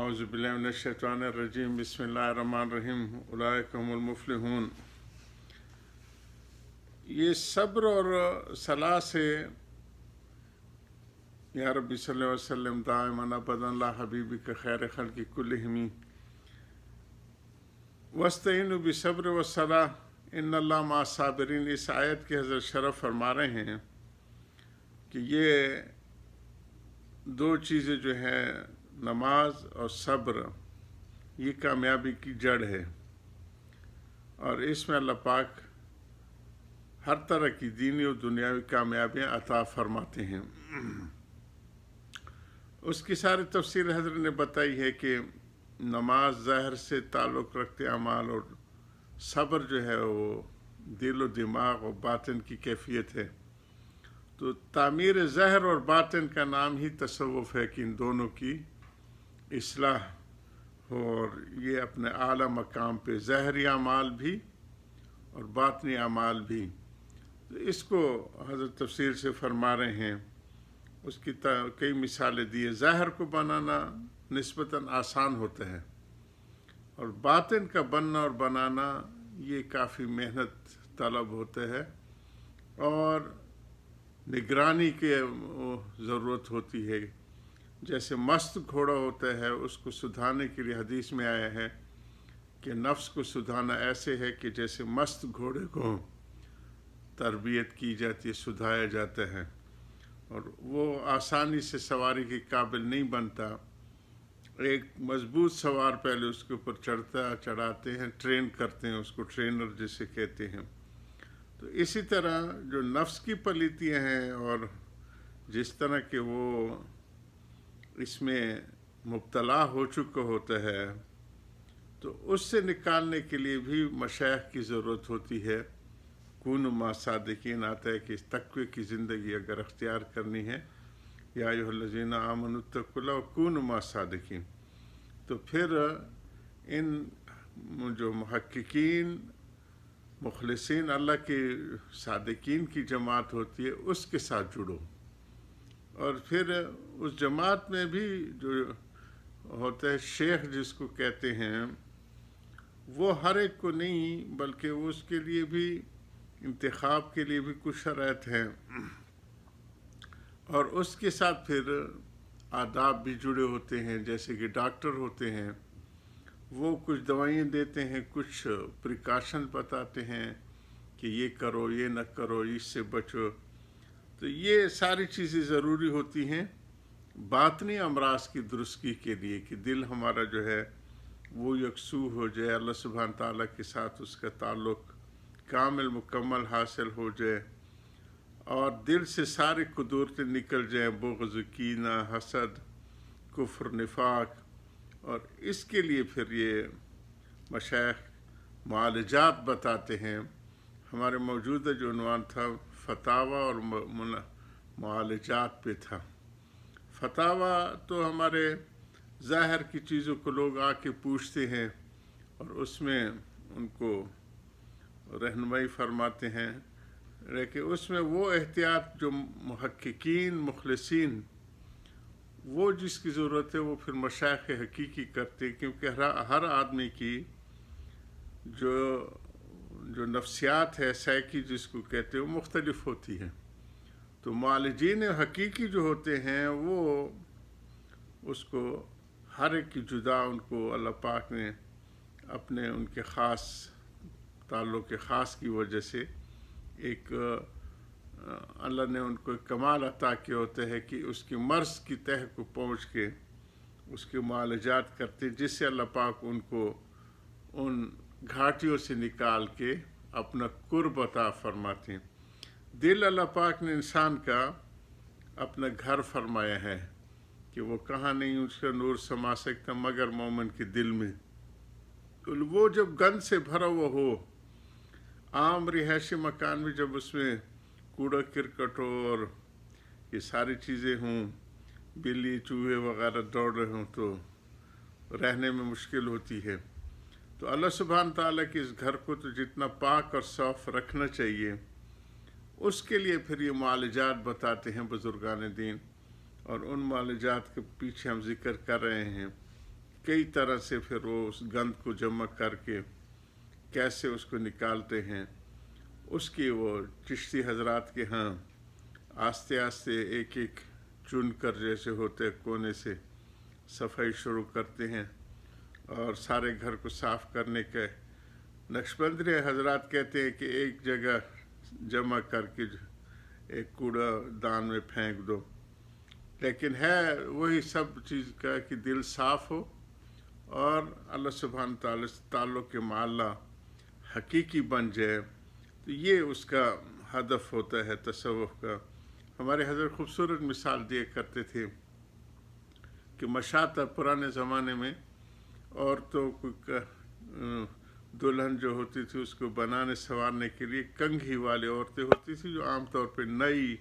اعوذ باللہ من الشیطان الرجیم بسم اللہ الرحمن الرحیم اولئک هم المفلحون۔ یہ صبر اور صلاح سے یا ربی صلی اللہ علیہ وسلم دائما ابدا اللہ حبیبک خیر خلق کلہم واستعینوا بالصبر والصلاح ان اللہ مع الصابرین۔ اس آیت کے حضرت شرف فرما رہے ہیں کہ یہ دو چیزیں جو ہیں نماز اور صبر یہ کامیابی کی جڑ ہے، اور اس میں اللہ پاک ہر طرح کی دینی اور دنیاوی کامیابیاں عطا فرماتے ہیں۔ اس کی ساری تفسیر حضرت نے بتائی ہے کہ نماز ظاہر سے تعلق رکھتے اعمال اور صبر جو ہے وہ دل و دماغ اور باطن کی کیفیت ہے۔ تو تعمیر ظاہر اور باطن کا نام ہی تصوف ہے کہ ان دونوں کی اصلاح ہو، اور یہ اپنے اعلیٰ مقام پہ ظاہری اعمال بھی اور باطنی اعمال بھی۔ تو اس کو حضرت تفسیر سے فرما رہے ہیں، اس کی کئی مثالیں دی۔ ظاہر کو بنانا نسبتاً آسان ہوتا ہے، اور باطن کا بننا اور بنانا یہ کافی محنت طلب ہوتا ہے اور نگرانی کی ضرورت ہوتی ہے۔ جیسے مست گھوڑا ہوتا ہے، اس کو سدھانے کے لیے حدیث میں آیا ہے کہ نفس کو سدھانا ایسے ہے کہ جیسے مست گھوڑے کو تربیت کی جاتی ہے، سدھایا جاتا ہے، اور وہ آسانی سے سواری کے قابل نہیں بنتا۔ ایک مضبوط سوار پہلے اس کے اوپر چڑھاتے ہیں، ٹرین کرتے ہیں، اس کو ٹرینر جسے کہتے ہیں۔ تو اسی طرح جو نفس کی پلیتیاں ہیں اور جس طرح کہ وہ اس میں مبتلا ہو چکا ہوتا ہے، تو اس سے نکالنے کے لیے بھی مشائخ کی ضرورت ہوتی ہے۔ کونوا مع الصادقین آتا ہے کہ اس تقوی کی زندگی اگر اختیار کرنی ہے، یا ایھا الذین آمنوا اتقوا اللہ وکونوا مع الصادقین، تو پھر ان جو محققین مخلصین اللہ کے صادقین کی جماعت ہوتی ہے اس کے ساتھ جڑو، اور پھر اس جماعت میں بھی جو ہوتا ہے شیخ جس کو کہتے ہیں، وہ ہر ایک کو نہیں بلکہ اس کے لیے بھی انتخاب کے لیے بھی کچھ شرائط ہیں، اور اس کے ساتھ پھر آداب بھی جڑے ہوتے ہیں۔ جیسے کہ ڈاکٹر ہوتے ہیں، وہ کچھ دوائیں دیتے ہیں، کچھ پریکاشن بتاتے ہیں کہ یہ کرو، یہ نہ کرو، اس سے بچو۔ تو یہ ساری چیزیں ضروری ہوتی ہیں باطنی امراض کی درستگی کے لیے، کہ دل ہمارا جو ہے وہ یکسو ہو جائے، اللہ سبحانہ تعالیٰ کے ساتھ اس کا تعلق کامل مکمل حاصل ہو جائے، اور دل سے ساری قدورتیں نکل جائیں، بغض، کینہ، حسد، کفر، نفاق۔ اور اس کے لیے پھر یہ مشائخ معالجات بتاتے ہیں۔ ہمارے موجودہ جو عنوان تھا فتاویٰ اور معالجات پہ تھا۔ فتاویٰ تو ہمارے ظاہر کی چیزوں کو لوگ آ کے پوچھتے ہیں، اور اس میں ان کو رہنمائی فرماتے ہیں، لیکن اس میں وہ احتیاط جو محققین مخلصین وہ جس کی ضرورت ہے وہ پھر مشائخ حقیقی کرتے، کیونکہ ہر آدمی کی جو نفسیات ہے، سائیکی جس کو کہتے ہیں، وہ مختلف ہوتی ہے۔ تو معالجین حقیقی جو ہوتے ہیں وہ اس کو ہر ایک کی جدا، ان کو اللہ پاک نے اپنے ان کے خاص تعلق خاص کی وجہ سے ایک اللہ نے ان کو ایک کمال عطا کیا ہوتا ہے کہ اس کی مرض کی تہ کو پہنچ کے اس کے معالجات کرتے، جس سے اللہ پاک ان کو ان گھاٹیوں سے نکال کے اپنا قرب عطا فرماتے ہیں۔ دل اللہ پاک نے انسان کا اپنا گھر فرمایا ہے کہ وہ کہاں نہیں اس کا نور سما سکتا مگر مومن کے دل میں۔ وہ جب گند سے بھرا ہوا ہو، عام رہائشی مکان میں جب اس میں کوڑا کرکٹ ہو اور یہ ساری چیزیں ہوں، بلی چوہے وغیرہ دوڑ رہے ہوں، تو رہنے میں مشکل ہوتی ہے۔ تو اللہ سبحانہ تعالیٰ کے اس گھر کو تو جتنا پاک اور صاف رکھنا چاہیے، اس کے لیے پھر یہ معالجات بتاتے ہیں بزرگان دین، اور ان معالجات کے پیچھے ہم ذکر کر رہے ہیں۔ کئی طرح سے پھر وہ اس گند کو جمع کر کے کیسے اس کو نکالتے ہیں، اس کی وہ چشتی حضرات کے ہاں آہستہ آہستہ ایک ایک چن کر جیسے ہوتے کونے سے صفائی شروع کرتے ہیں، اور سارے گھر کو صاف کرنے کے نقشبندی حضرات کہتے ہیں کہ ایک جگہ جمع کر کے ایک کوڑا دان میں پھینک دو، لیکن ہے وہی سب چیز کا کہ دل صاف ہو اور اللہ سبحانہ تعالیٰ سے تعلق کے معاملہ حقیقی بن جائے، تو یہ اس کا ہدف ہوتا ہے تصوف کا۔ ہمارے حضرت خوبصورت مثال دیا کرتے تھے کہ مشاطہ پرانے زمانے میں عورتوں کو دلہن جو ہوتی تھی اس کو بنانے سنوارنے کے لیے کنگھی والے عورتیں ہوتی تھی، جو عام طور پہ نئی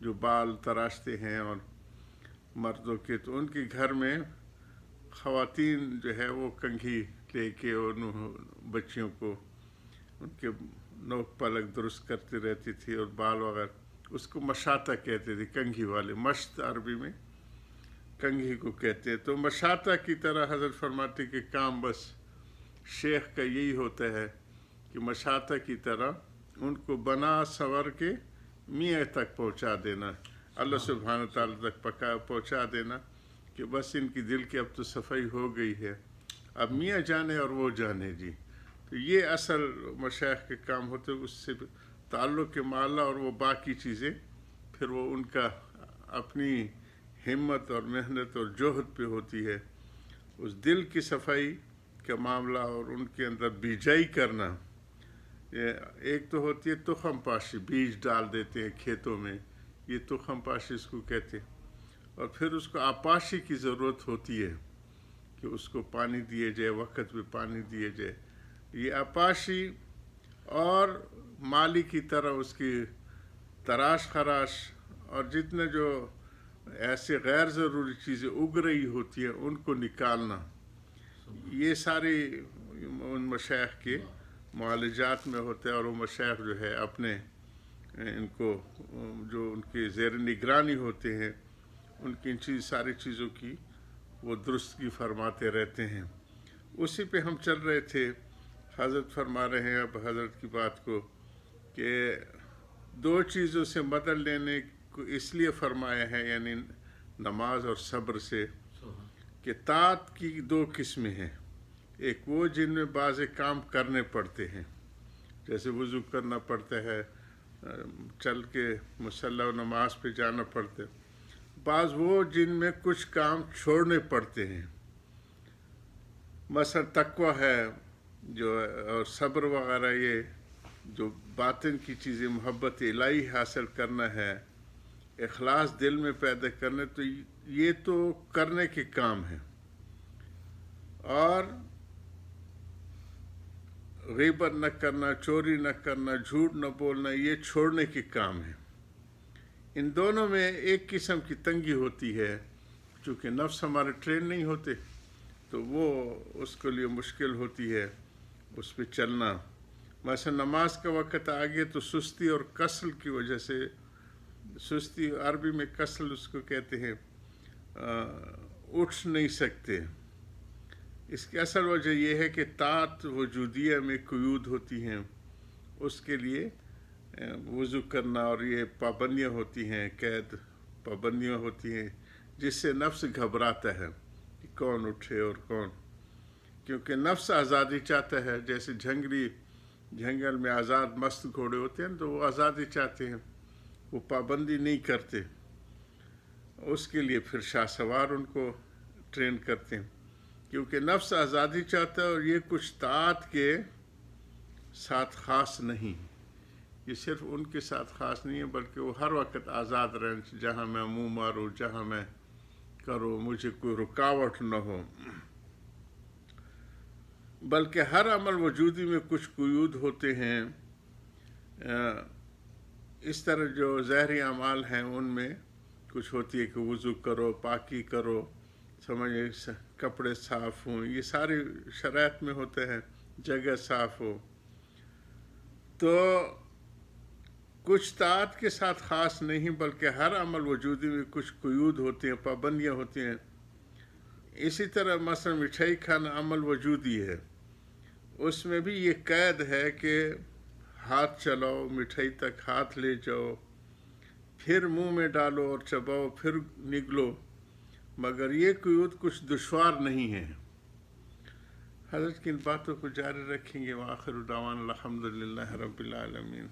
جو بال تراشتے ہیں اور مردوں کے، تو ان کے گھر میں خواتین جو ہے وہ کنگھی لے کے اور بچیوں کو ان کے نوک پلک درست کرتی رہتی تھی اور بال وغیرہ، اس کو مشاطہ کہتے تھے، کنگھی والے، مشط عربی میں کنگھی کو کہتے ہیں۔ تو مشاطہ کی طرح حضرت فرماتے کہ کام بس شیخ کا یہی ہوتا ہے کہ مشاطہ کی طرح ان کو بنا سنور کے میاں تک پہنچا دینا، اللہ سبحانہ تعالیٰ تک پہنچا دینا کہ بس ان کی دل کی اب تو صفائی ہو گئی ہے، اب میاں جانے اور وہ جانے جی۔ تو یہ اصل مشائخ کے کام ہوتے، اس سے تعلق کے معاملہ اور وہ باقی چیزیں پھر وہ ان کا اپنی ہمت اور محنت اور جوہد پہ ہوتی ہے۔ اس دل کی صفائی کا معاملہ اور ان کے اندر بیجائی کرنا، ایک تو ہوتی ہے تخم پاشی، بیج ڈال دیتے ہیں کھیتوں میں، یہ تخم پاشی اس کو کہتے ہیں، اور پھر اس کو آپاشی کی ضرورت ہوتی ہے کہ اس کو پانی دیے جائے، وقت پہ پانی دیے جائے، یہ آپاشی، اور مالی کی طرح اس کی تراش خراش اور جتنے جو ایسے غیر ضروری چیزیں اگ رہی ہوتی ہیں ان کو نکالنا، یہ ساری ان مشائخ کے معالجات میں ہوتے ہیں، اور وہ مشائخ جو ہے اپنے ان کو جو ان کے زیر نگرانی ہوتے ہیں ان کی ساری چیزوں کی وہ درستگی فرماتے رہتے ہیں۔ اسی پہ ہم چل رہے تھے، حضرت فرما رہے ہیں اب حضرت کی بات کو کہ دو چیزوں سے مدد لینے کو اس لیے فرمایا ہے، یعنی نماز اور صبر سے، کہ طاعت کی دو قسمیں ہیں، ایک وہ جن میں بعض کام کرنے پڑتے ہیں، جیسے وضو کرنا پڑتا ہے، چل کے مصلی و نماز پہ جانا پڑتا ہے، بعض وہ جن میں کچھ کام چھوڑنے پڑتے ہیں، مثلا تقوی ہے جو، اور صبر وغیرہ، یہ جو باطن کی چیزیں محبت الہی حاصل کرنا ہے، اخلاص دل میں پیدا کرنے، تو یہ تو کرنے کے کام ہیں، اور غیبت نہ کرنا، چوری نہ کرنا، جھوٹ نہ بولنا، یہ چھوڑنے کے کام ہیں۔ ان دونوں میں ایک قسم کی تنگی ہوتی ہے، چونکہ نفس ہمارے ٹرین نہیں ہوتے تو وہ اس کے لیے مشکل ہوتی ہے اس پہ چلنا۔ مثلا نماز کا وقت آگے تو سستی اور کسل کی وجہ سے، سستی عربی میں کسل اس کو کہتے ہیں، اٹھ نہیں سکتے، اس کی اصل وجہ یہ ہے کہ طاعت وجودیہ میں قیود ہوتی ہیں، اس کے لیے وضو کرنا اور یہ پابندیاں ہوتی ہیں، قید پابندیاں ہوتی ہیں، جس سے نفس گھبراتا ہے کہ کون اٹھے اور کون، کیونکہ نفس آزادی چاہتا ہے، جیسے جنگل میں آزاد مست گھوڑے ہوتے ہیں تو وہ آزادی چاہتے ہیں، وہ پابندی نہیں کرتے، اس کے لیے پھر شاہ سوار ان کو ٹرین کرتے ہیں، کیونکہ نفس آزادی چاہتا ہے، اور یہ کچھ طاعت کے ساتھ خاص نہیں، یہ صرف ان کے ساتھ خاص نہیں ہے، بلکہ وہ ہر وقت آزاد رہیں، جہاں میں منہ ماروں، جہاں میں کروں، مجھے کوئی رکاوٹ نہ ہو، بلکہ ہر عمل وجودی میں کچھ قیود ہوتے ہیں۔ اس طرح جو ظاہری اعمال ہیں ان میں کچھ ہوتی ہے کہ وضو کرو، پاکی کرو، سمجھے کپڑے صاف ہوں، یہ ساری شرائط میں ہوتے ہیں، جگہ صاف ہو، تو کچھ طاعت کے ساتھ خاص نہیں، بلکہ ہر عمل وجودی میں کچھ قیود ہوتے ہیں، پابندیاں ہوتی ہیں۔ اسی طرح مثلا مٹھائی کھانا عمل وجودی ہے، اس میں بھی یہ قید ہے کہ ہاتھ چلاؤ، مٹھائی تک ہاتھ لے جاؤ، پھر منہ میں ڈالو اور چباؤ، پھر نگلو، مگر یہ قیود کچھ دشوار نہیں ہے۔ حضرت کی ان باتوں کو جاری رکھیں گے۔ وآخر دعوانا الحمدللہ رب العالمین۔